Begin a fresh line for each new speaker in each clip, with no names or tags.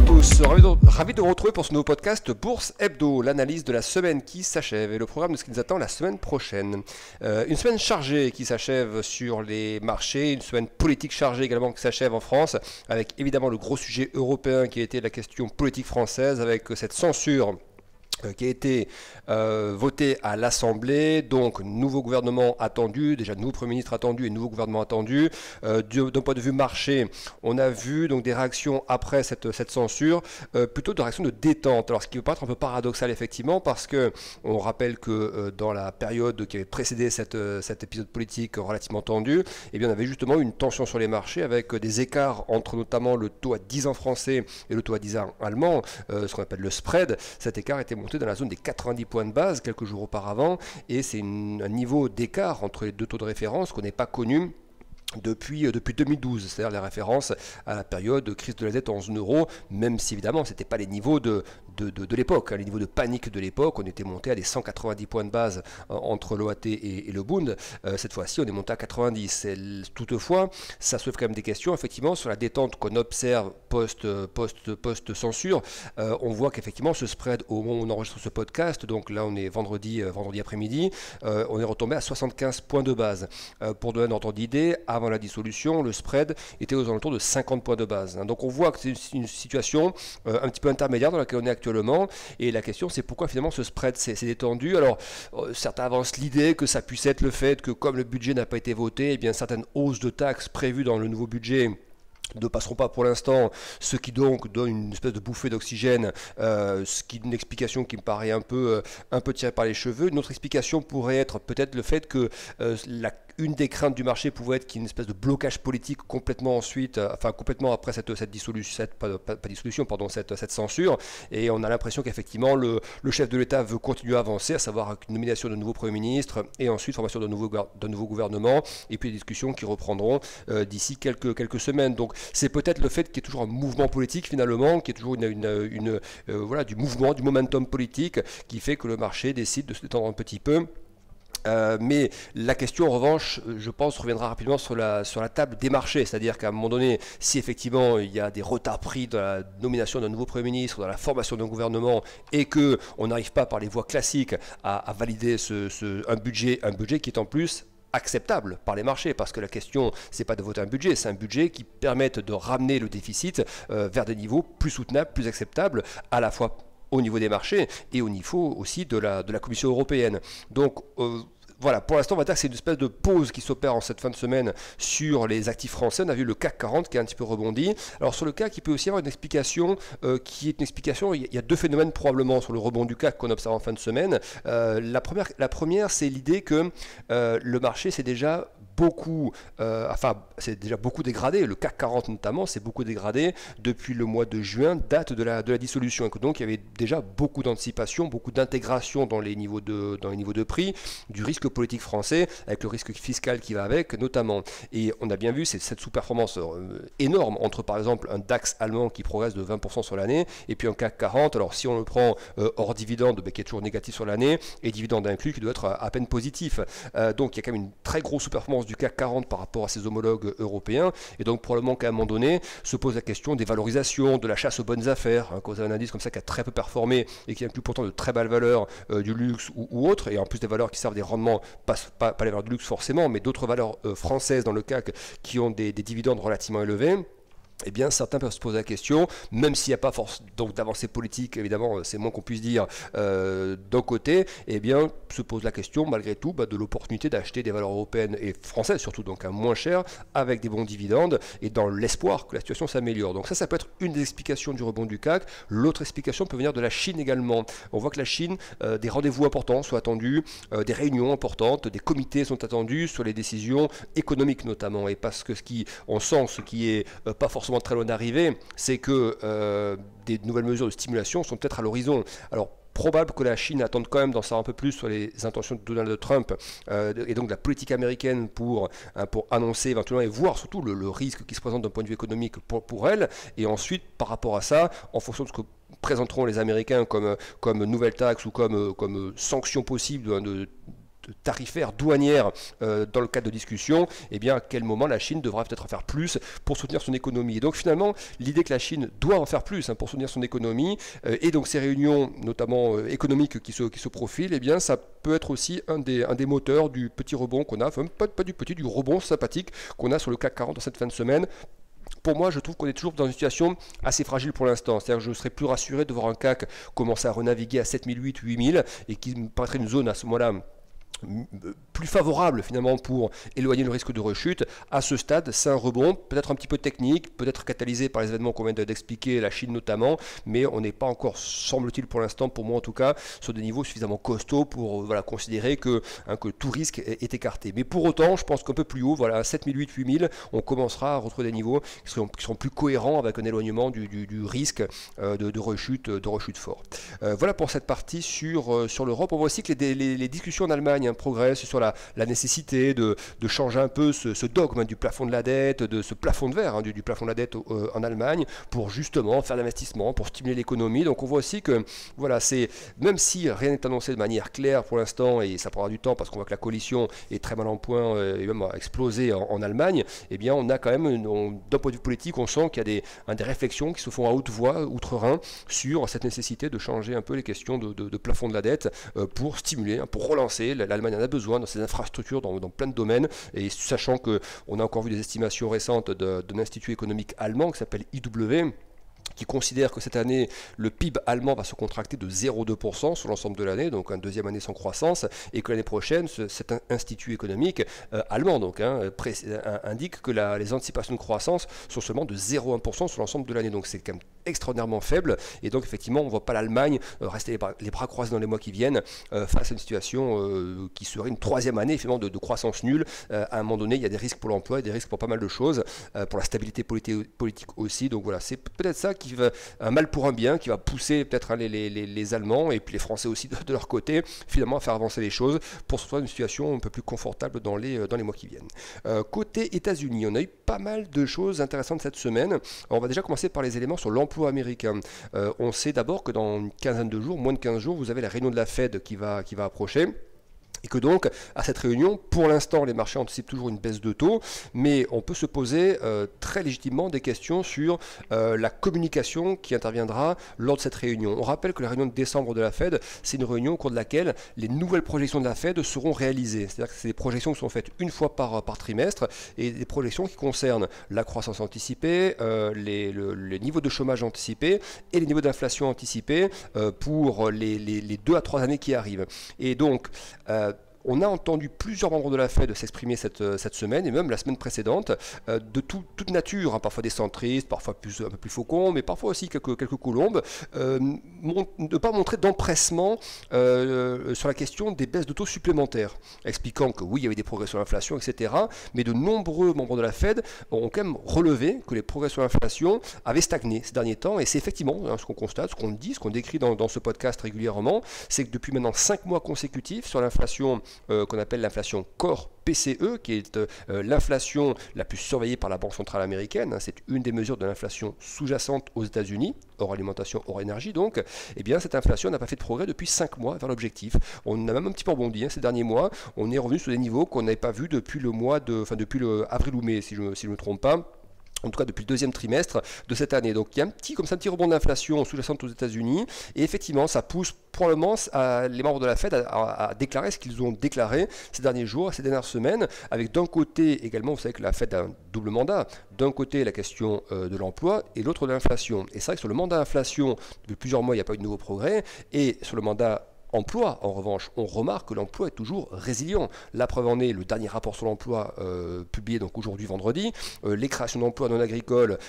tous, ravi de vous retrouver pour ce nouveau podcast Bourse Hebdo, l'analyse de la semaine qui s'achève et le programme de ce qui nous attend la semaine prochaine. Une semaine chargée qui s'achève sur les marchés, une semaine politique chargée également qui s'achève en France, avec évidemment le gros sujet européen qui a été la question politique française, avec cette censure qui a été voté à l'Assemblée, donc nouveau gouvernement attendu, déjà nouveau Premier ministre attendu et nouveau gouvernement attendu. D'un point de vue marché, on a vu donc des réactions après cette censure, plutôt de réactions de détente. Alors ce qui peut paraître un peu paradoxal effectivement, parce que on rappelle que dans la période qui avait précédé cet épisode politique relativement tendu, eh bien on avait justement une tension sur les marchés avec des écarts entre notamment le taux à 10 ans français et le taux à 10 ans allemand, ce qu'on appelle le spread. Cet écart était monté dans la zone des 90 points de base quelques jours auparavant, et c'est un niveau d'écart entre les deux taux de référence qu'on n'est pas connu depuis 2012, c'est-à-dire les références à la période de crise de la dette en zone euro, même si évidemment ce n'était pas les niveaux de l'époque, les niveaux de panique de l'époque. On était monté à des 190 points de base entre l'OAT et le Bund. Cette fois-ci on est monté à 90. Toutefois, ça soulève quand même des questions effectivement sur la détente qu'on observe post-censure. On voit qu'effectivement ce spread au moment où on enregistre ce podcast, donc là on est vendredi après-midi, on est retombé à 75 points de base. Pour donner un ordre d'idée, avant la dissolution, le spread était aux alentours de 50 points de base. Donc on voit que c'est une situation un petit peu intermédiaire dans laquelle on est actuellement, et la question c'est pourquoi finalement ce spread s'est détendu. Alors certains avancent l'idée que ça puisse être le fait que comme le budget n'a pas été voté, eh bien certaines hausses de taxes prévues dans le nouveau budget ne passeront pas pour l'instant, ce qui donc donne une espèce de bouffée d'oxygène, ce qui est une explication qui me paraît un peu tirée par les cheveux. Une autre explication pourrait être peut-être le fait que une des craintes du marché pouvait être qu'il y ait une espèce de blocage politique complètement ensuite, complètement après cette censure, et on a l'impression qu'effectivement le chef de l'État veut continuer à avancer, à savoir une nomination de nouveau Premier ministre et ensuite formation d'un nouveau gouvernement, et puis des discussions qui reprendront d'ici quelques semaines. Donc c'est peut-être le fait qu'il y ait toujours un mouvement politique finalement, qu'il y ait toujours du mouvement, du momentum politique qui fait que le marché décide de se détendre un petit peu. Mais la question en revanche, je pense, reviendra rapidement sur la table des marchés, c'est-à-dire qu'à un moment donné, si effectivement il y a des retards pris dans la nomination d'un nouveau Premier ministre, dans la formation d'un gouvernement, et qu'on n'arrive pas par les voies classiques à valider un budget qui est en plus acceptable par les marchés, parce que la question c'est pas de voter un budget, c'est un budget qui permette de ramener le déficit vers des niveaux plus soutenables, plus acceptables, à la fois au niveau des marchés et au niveau aussi de la Commission européenne. Donc voilà, pour l'instant on va dire que c'est une espèce de pause qui s'opère en cette fin de semaine sur les actifs français. On a vu le CAC 40 qui a un petit peu rebondi. Alors sur le CAC, il peut aussi y avoir une explication il y a deux phénomènes probablement sur le rebond du CAC qu'on observe en fin de semaine. La première c'est l'idée que le marché c'est déjà beaucoup dégradé, le CAC 40 notamment s'est beaucoup dégradé depuis le mois de juin, date de la dissolution, et que donc il y avait déjà beaucoup d'anticipation, beaucoup d'intégration dans les niveaux de prix, du risque politique français, avec le risque fiscal qui va avec notamment. Et on a bien vu cette sous-performance énorme entre par exemple un DAX allemand qui progresse de 20% sur l'année, et puis un CAC 40, alors si on le prend hors dividende, qui est toujours négatif sur l'année, et dividende inclus qui doit être à peine positif. Donc il y a quand même une très grosse sous-performance du CAC 40 par rapport à ses homologues européens, et donc probablement qu'à un moment donné se pose la question des valorisations, de la chasse aux bonnes affaires, quand vous avez un indice comme ça qui a très peu performé et qui inclut pourtant de très belles valeurs du luxe ou autres, et en plus des valeurs qui servent des rendements, pas les valeurs du luxe forcément, mais d'autres valeurs françaises dans le CAC qui ont des dividendes relativement élevés. Eh bien, certains peuvent se poser la question, même s'il n'y a pas force donc d'avancée politique, évidemment, c'est moins qu'on puisse dire d'un côté, eh bien, se pose la question, malgré tout, de l'opportunité d'acheter des valeurs européennes et françaises, surtout donc à moins cher, avec des bons dividendes, et dans l'espoir que la situation s'améliore. Donc ça peut être une des explications du rebond du CAC. L'autre explication peut venir de la Chine également. On voit que la Chine, des rendez-vous importants sont attendus, des réunions importantes, des comités sont attendus sur les décisions économiques notamment, et parce que on sent ce qui est pas forcément très loin d'arriver, c'est que des nouvelles mesures de stimulation sont peut-être à l'horizon. Alors probable que la Chine attende quand même d'en savoir un peu plus sur les intentions de Donald Trump et donc la politique américaine pour annoncer éventuellement et voir surtout le risque qui se présente d'un point de vue économique pour elle, et ensuite par rapport à ça, en fonction de ce que présenteront les Américains comme nouvelle taxe ou comme sanction possible tarifaire, douanière dans le cadre de discussion, eh bien à quel moment la Chine devra peut-être en faire plus pour soutenir son économie. Et donc finalement, l'idée que la Chine doit en faire plus pour soutenir son économie, et donc ces réunions, notamment économiques qui se profilent, eh bien ça peut être aussi un des moteurs du petit rebond qu'on a, enfin pas du petit, du rebond sympathique qu'on a sur le CAC 40 dans cette fin de semaine. Pour moi, je trouve qu'on est toujours dans une situation assez fragile pour l'instant. C'est-à-dire que je serais plus rassuré de voir un CAC commencer à renaviguer à 7008, 8000 et qui me paraîtrait une zone à ce moment-là plus favorable finalement pour éloigner le risque de rechute. À ce stade, c'est un rebond, peut-être un petit peu technique, peut-être catalysé par les événements qu'on vient d'expliquer, la Chine notamment, mais on n'est pas encore, semble-t-il pour l'instant, pour moi en tout cas, sur des niveaux suffisamment costauds pour considérer que tout risque est écarté. Mais pour autant, je pense qu'un peu plus haut, à 7008, 8000, on commencera à retrouver des niveaux qui seront plus cohérents avec un éloignement du risque de rechute fort. Voilà pour cette partie sur l'Europe. On voit aussi que les discussions en Allemagne progresse sur la nécessité de changer un peu ce dogme du plafond de la dette, de ce plafond de verre du plafond de la dette en Allemagne, pour justement faire l'investissement, pour stimuler l'économie. Donc on voit aussi que même si rien n'est annoncé de manière claire pour l'instant, et ça prendra du temps parce qu'on voit que la coalition est très mal en point et même a explosé en Allemagne, eh bien on a quand même, d'un point de vue politique, on sent qu'il y a des réflexions qui se font à haute voix, outre-Rhin, sur cette nécessité de changer un peu les questions de plafond de la dette pour stimuler, pour relancer. L'Allemagne en a besoin dans ses infrastructures, dans plein de domaines, et sachant qu'on a encore vu des estimations récentes d'un institut économique allemand qui s'appelle IW, qui considère que cette année, le PIB allemand va se contracter de 0,2% sur l'ensemble de l'année, donc une deuxième année sans croissance, et que l'année prochaine, cet institut économique allemand indique que les anticipations de croissance sont seulement de 0,1% sur l'ensemble de l'année, donc c'est quand même extraordinairement faible, et donc effectivement, on ne voit pas l'Allemagne rester les bras croisés dans les mois qui viennent face à une situation qui serait une troisième année finalement de croissance nulle. À un moment donné, il y a des risques pour l'emploi et des risques pour pas mal de choses, pour la stabilité politique aussi, donc voilà, c'est peut-être ça qui va, un mal pour un bien, qui va pousser peut-être les Allemands et puis les Français aussi de leur côté, finalement à faire avancer les choses pour se retrouver dans une situation un peu plus confortable dans les mois qui viennent. Côté États-Unis, on a eu pas mal de choses intéressantes cette semaine. Alors, on va déjà commencer par les éléments sur l'emploi américain. On sait d'abord que dans une quinzaine de jours, moins de 15 jours, vous avez la réunion de la Fed qui va approcher. Et que donc, à cette réunion, pour l'instant, les marchés anticipent toujours une baisse de taux, mais on peut se poser très légitimement des questions sur la communication qui interviendra lors de cette réunion. On rappelle que la réunion de décembre de la Fed, c'est une réunion au cours de laquelle les nouvelles projections de la Fed seront réalisées. C'est-à-dire que c'est des projections qui sont faites une fois par trimestre, et des projections qui concernent la croissance anticipée, les niveaux de chômage anticipés et les niveaux d'inflation anticipés pour les 2 à 3 années qui arrivent. Et donc, on a entendu plusieurs membres de la Fed s'exprimer cette semaine, et même la semaine précédente, de toute nature, parfois des centristes, parfois un peu plus faucons, mais parfois aussi quelques colombes, ne pas montrer d'empressement sur la question des baisses de taux supplémentaires, expliquant que oui, il y avait des progrès sur l'inflation, etc. Mais de nombreux membres de la Fed ont quand même relevé que les progrès sur l'inflation avaient stagné ces derniers temps, et c'est effectivement ce qu'on constate, ce qu'on dit, ce qu'on décrit dans ce podcast régulièrement, c'est que depuis maintenant 5 mois consécutifs sur l'inflation qu'on appelle l'inflation core PCE, qui est l'inflation la plus surveillée par la Banque centrale américaine, c'est une des mesures de l'inflation sous-jacente aux États-Unis, hors alimentation, hors énergie donc, eh bien cette inflation n'a pas fait de progrès depuis 5 mois vers l'objectif. On a même un petit peu rebondi ces derniers mois, on est revenu sur des niveaux qu'on n'avait pas vus depuis depuis le avril ou mai, si je ne me trompe pas. En tout cas depuis le deuxième trimestre de cette année. Donc il y a un petit rebond d'inflation sous-jacente aux États-Unis, et effectivement ça pousse probablement les membres de la Fed à déclarer ce qu'ils ont déclaré ces derniers jours, ces dernières semaines, avec d'un côté également, vous savez que la Fed a un double mandat, d'un côté la question de l'emploi et l'autre de l'inflation. Et c'est vrai que sur le mandat inflation, depuis plusieurs mois il n'y a pas eu de nouveau progrès, et sur le mandat emploi, en revanche, on remarque que l'emploi est toujours résilient. La preuve en est le dernier rapport sur l'emploi publié donc aujourd'hui vendredi. Les créations d'emplois non agricoles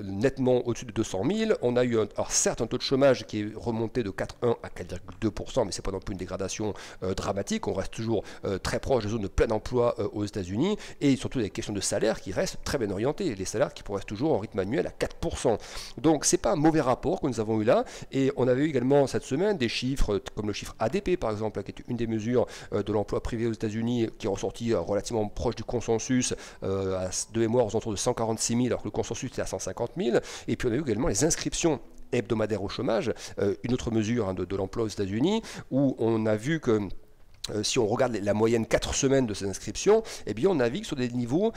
nettement au-dessus de 200 000. On a eu certes un taux de chômage qui est remonté de 4,1 à 4,2%, mais c'est pas non plus une dégradation dramatique. On reste toujours très proche de zones de plein emploi aux États-Unis, et surtout des questions de salaire qui restent très bien orientées. Les salaires qui progressent toujours en rythme annuel à 4%. Donc c'est pas un mauvais rapport que nous avons eu là, et on avait eu également cette semaine des chiffres comme le chiffre ADP par exemple, qui est une des mesures de l'emploi privé aux États-Unis, qui est ressorti relativement proche du consensus, de mémoire aux alentours de 146 000, alors que le consensus était à 150 000. Et puis on a eu également les inscriptions hebdomadaires au chômage, une autre mesure de l'emploi aux États-Unis, où on a vu que si on regarde la moyenne 4 semaines de ces inscriptions, eh bien on navigue sur des niveaux,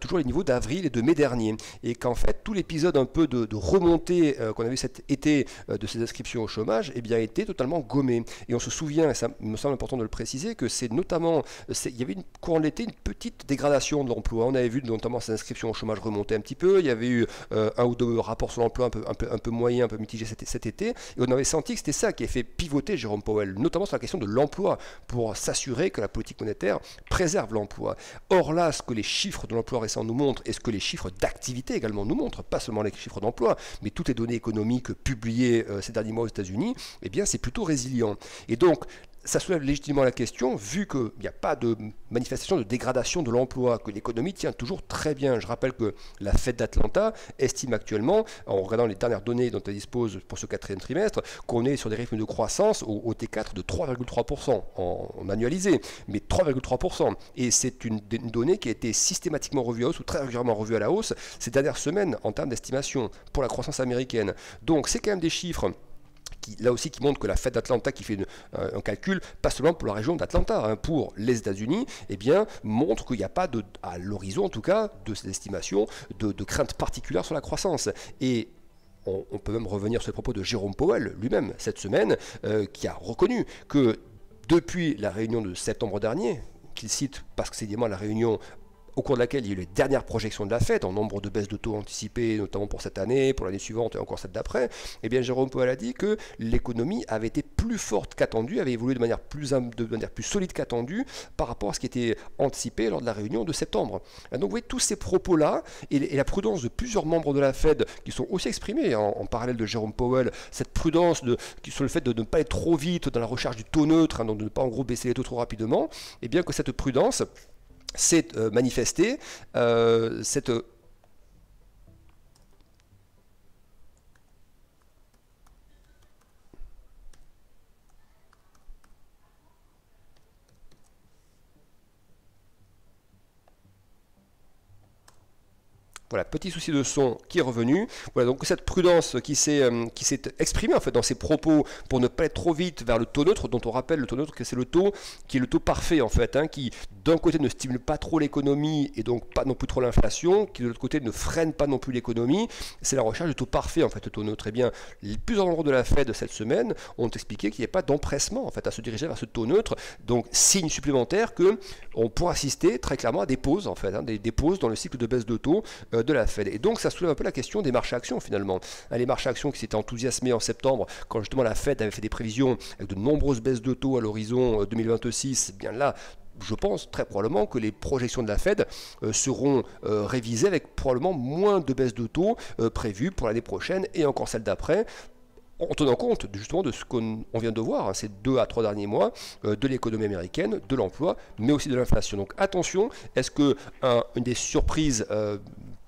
toujours les niveaux d'avril et de mai dernier. Et qu'en fait, tout l'épisode un peu de remontée qu'on a vu cet été de ces inscriptions au chômage, eh bien, a été totalement gommé. Et on se souvient, et ça me semble important de le préciser, que c'est notamment, il y avait courant de l'été une petite dégradation de l'emploi. On avait vu notamment ces inscriptions au chômage remonter un petit peu. Il y avait eu un ou deux rapports sur l'emploi un peu moyens, un peu mitigés cet été. Et on avait senti que c'était ça qui a fait pivoter Jérôme Powell, notamment sur la question de l'emploi, pour s'assurer que la politique monétaire préserve l'emploi. Or là, ce que les chiffres de l'emploi récent nous montrent, et ce que les chiffres d'activité également nous montrent, pas seulement les chiffres d'emploi, mais toutes les données économiques publiées ces derniers mois aux États-Unis, eh bien c'est plutôt résilient. Et donc, ça soulève légitimement la question, vu qu'il n'y a pas de manifestation de dégradation de l'emploi, que l'économie tient toujours très bien. Je rappelle que la Fed d'Atlanta estime actuellement, en regardant les dernières données dont elle dispose pour ce quatrième trimestre, qu'on est sur des rythmes de croissance au T4 de 3,3% en annualisé, mais 3,3%. Et c'est une donnée qui a été systématiquement revue à hausse ou très régulièrement revue à la hausse ces dernières semaines en termes d'estimation pour la croissance américaine. Donc c'est quand même des chiffres là aussi qui montre que la Fed d'Atlanta qui fait un calcul, pas seulement pour la région d'Atlanta, pour les États-Unis, eh bien, montre qu'il n'y a pas, à l'horizon en tout cas, de ces estimations, de crainte particulière sur la croissance. Et on peut même revenir sur les propos de Jérôme Powell lui-même cette semaine, qui a reconnu que depuis la réunion de septembre dernier, qu'il cite parce que c'est évidemment la réunion au cours de laquelle il y a eu les dernières projections de la Fed en nombre de baisses de taux anticipées, notamment pour cette année, pour l'année suivante et encore celle d'après, eh bien Jérôme Powell a dit que l'économie avait été plus forte qu'attendue, avait évolué de manière plus solide qu'attendue par rapport à ce qui était anticipé lors de la réunion de septembre. Donc vous voyez tous ces propos-là et la prudence de plusieurs membres de la Fed qui sont aussi exprimés en parallèle de Jérôme Powell, cette prudence sur le fait de ne pas être trop vite dans la recherche du taux neutre, donc de ne pas en gros baisser les taux trop rapidement, et bien que cette prudence s'est manifestée, voilà, petit souci de son qui est revenu. Voilà, donc cette prudence qui s'est exprimée en fait dans ses propos pour ne pas être trop vite vers le taux neutre, dont on rappelle le taux neutre que c'est le taux qui est le taux parfait en fait, qui d'un côté ne stimule pas trop l'économie et donc pas non plus trop l'inflation, qui de l'autre côté ne freine pas non plus l'économie. C'est la recherche du taux parfait en fait, le taux neutre. Et bien, plusieurs membres de la Fed cette semaine ont expliqué qu'il n'y avait pas d'empressement en fait à se diriger vers ce taux neutre. Donc signe supplémentaire que on pourra assister très clairement à des pauses en fait, des pauses dans le cycle de baisse de taux de la Fed. Et donc ça soulève un peu la question des marchés actions finalement. Les marchés actions qui s'étaient enthousiasmés en septembre quand justement la Fed avait fait des prévisions avec de nombreuses baisses de taux à l'horizon 2026, bien là je pense très probablement que les projections de la Fed seront révisées avec probablement moins de baisses de taux prévues pour l'année prochaine et encore celle d'après, en tenant compte justement de ce qu'on vient de voir ces 2 à 3 derniers mois de l'économie américaine, de l'emploi, mais aussi de l'inflation. Donc attention, est-ce que une des surprises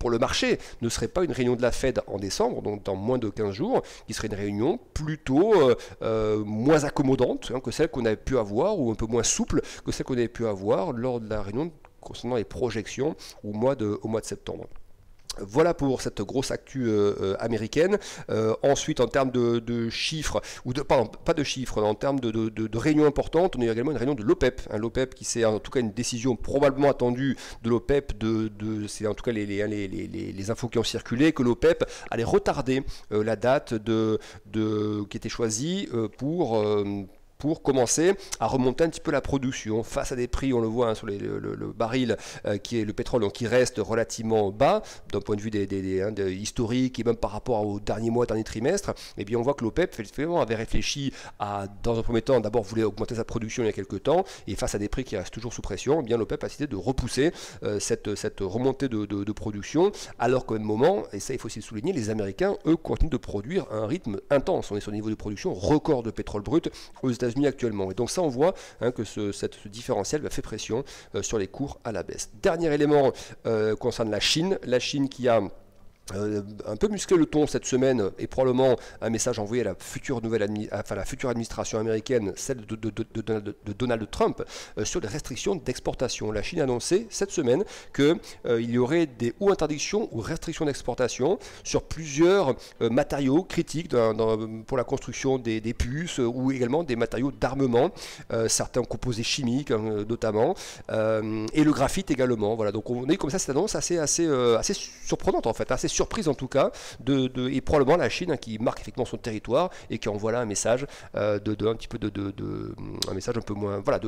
pour le marché ne serait pas une réunion de la Fed en décembre, donc dans moins de 15 jours, qui serait une réunion plutôt moins accommodante que celle qu'on avait pu avoir, ou un peu moins souple que celle qu'on avait pu avoir lors de la réunion concernant les projections au mois de septembre. Voilà pour cette grosse actu américaine. Ensuite, en termes de chiffres, pardon, pas de chiffres, en termes de réunions importantes, on a eu également une réunion de l'OPEP. L'OPEP qui c'est en tout cas une décision probablement attendue de l'OPEP, c'est en tout cas les infos qui ont circulé, que l'OPEP allait retarder la date qui était choisie pour commencer à remonter un petit peu la production face à des prix, on le voit sur le baril qui est le pétrole, donc qui reste relativement bas d'un point de vue historique et même par rapport au dernier mois, dernier trimestre. Et bien on voit que l'OPEP avait réfléchi dans un premier temps, d'abord voulait augmenter sa production il y a quelques temps, et face à des prix qui restent toujours sous pression, eh bien l'OPEP a décidé de repousser cette remontée de production, alors qu'au même moment, et ça il faut aussi le souligner, les Américains eux continuent de produire à un rythme intense. On est sur un niveau de production record de pétrole brut aux États-Unis actuellement. Et donc ça on voit que ce différentiel fait pression sur les cours à la baisse. Dernier élément concerne la Chine qui a un peu muscler le ton cette semaine et probablement un message envoyé à la future la future administration américaine, celle de Donald Trump, sur les restrictions d'exportation. La Chine a annoncé cette semaine qu'il y aurait des ou interdictions ou restrictions d'exportation sur plusieurs matériaux critiques pour la construction des puces ou également des matériaux d'armement, certains composés chimiques notamment, et le graphite également. Voilà, donc on est comme ça, cette annonce assez surprenante en fait, assez surprise en tout cas, et probablement la Chine qui marque effectivement son territoire et qui envoie là un message un message un peu moins, voilà,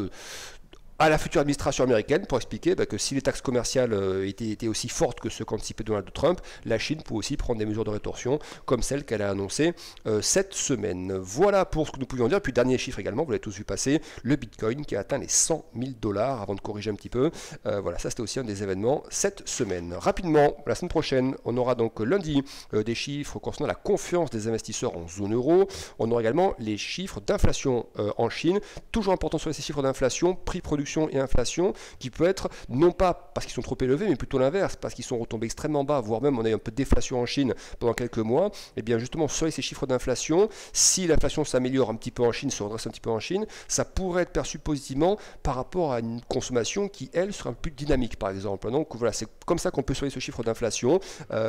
à la future administration américaine pour expliquer que si les taxes commerciales étaient aussi fortes que ce qu'anticipait Donald Trump, la Chine peut aussi prendre des mesures de rétorsion comme celles qu'elle a annoncées cette semaine. Voilà pour ce que nous pouvions dire. Puis dernier chiffre également, vous l'avez tous vu passer, le Bitcoin qui a atteint les 100 000 $ avant de corriger un petit peu. Voilà, ça c'était aussi un des événements cette semaine. Rapidement, la semaine prochaine, on aura donc lundi des chiffres concernant la confiance des investisseurs en zone euro. On aura également les chiffres d'inflation en Chine. Toujours important sur ces chiffres d'inflation, prix production et inflation, qui peut être non pas parce qu'ils sont trop élevés, mais plutôt l'inverse, parce qu'ils sont retombés extrêmement bas, voire même on a eu un peu de déflation en Chine pendant quelques mois. Et bien justement, sur ces chiffres d'inflation, si l'inflation s'améliore un petit peu en Chine, se redresse un petit peu en Chine, ça pourrait être perçu positivement par rapport à une consommation qui, elle, sera un peu plus dynamique, par exemple. Donc voilà, c'est comme ça qu'on peut surveiller ce chiffre d'inflation.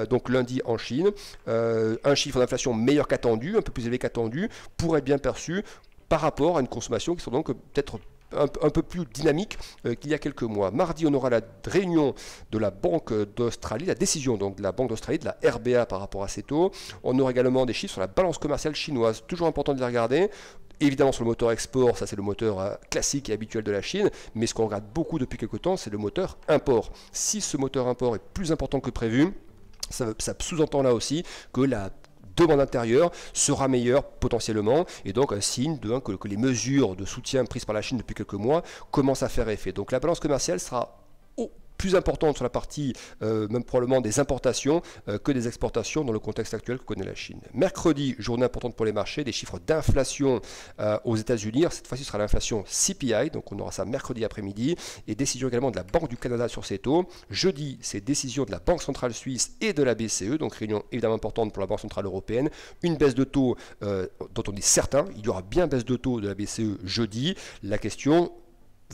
Donc lundi en Chine, un chiffre d'inflation meilleur qu'attendu, un peu plus élevé qu'attendu, pourrait être bien perçu par rapport à une consommation qui sont donc peut-être un peu plus dynamique qu'il y a quelques mois. Mardi, on aura la réunion de la Banque d'Australie, la décision donc de la Banque d'Australie, de la RBA par rapport à ces taux. On aura également des chiffres sur la balance commerciale chinoise. Toujours important de les regarder. Évidemment sur le moteur export, ça c'est le moteur classique et habituel de la Chine, mais ce qu'on regarde beaucoup depuis quelques temps, c'est le moteur import. Si ce moteur import est plus important que prévu, ça sous-entend là aussi que la demande intérieure sera meilleure potentiellement, et donc un signe que les mesures de soutien prises par la Chine depuis quelques mois commencent à faire effet. Donc la balance commerciale sera plus importante sur la partie même probablement des importations que des exportations dans le contexte actuel que connaît la Chine. Mercredi, journée importante pour les marchés, des chiffres d'inflation aux États-Unis. Cette fois-ci, ce sera l'inflation CPI, donc on aura ça mercredi après-midi, et décision également de la Banque du Canada sur ces taux. Jeudi, c'est décision de la Banque centrale suisse et de la BCE, donc réunion évidemment importante pour la Banque centrale européenne. Une baisse de taux dont on est certain, il y aura bien baisse de taux de la BCE jeudi. La question,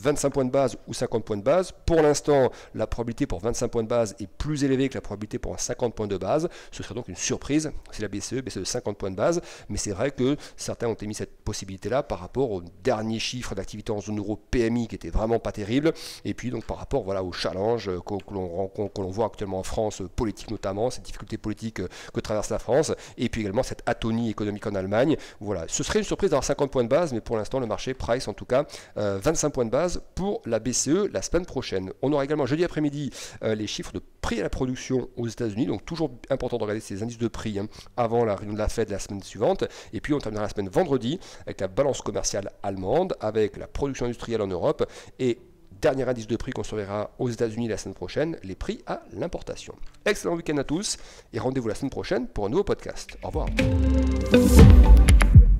25 points de base ou 50 points de base. Pour l'instant, la probabilité pour 25 points de base est plus élevée que la probabilité pour un 50 points de base. Ce serait donc une surprise si la BCE baisse de 50 points de base. Mais c'est vrai que certains ont émis cette possibilité-là par rapport aux derniers chiffres d'activité en zone euro PMI qui étaient vraiment pas terribles. Et puis donc par rapport au challenge que l'on voit actuellement en France, politique notamment, cette difficulté politique que traverse la France. Et puis également cette atonie économique en Allemagne. Voilà, ce serait une surprise d'avoir 50 points de base, mais pour l'instant le marché price en tout cas 25 points de base pour la BCE la semaine prochaine. On aura également jeudi après-midi les chiffres de prix à la production aux États-Unis, donc toujours important de regarder ces indices de prix avant la réunion de la Fed la semaine suivante. Et puis on terminera la semaine vendredi avec la balance commerciale allemande, avec la production industrielle en Europe et dernier indice de prix qu'on surveillera aux États-Unis la semaine prochaine, les prix à l'importation. Excellent week-end à tous et rendez-vous la semaine prochaine pour un nouveau podcast. Au revoir.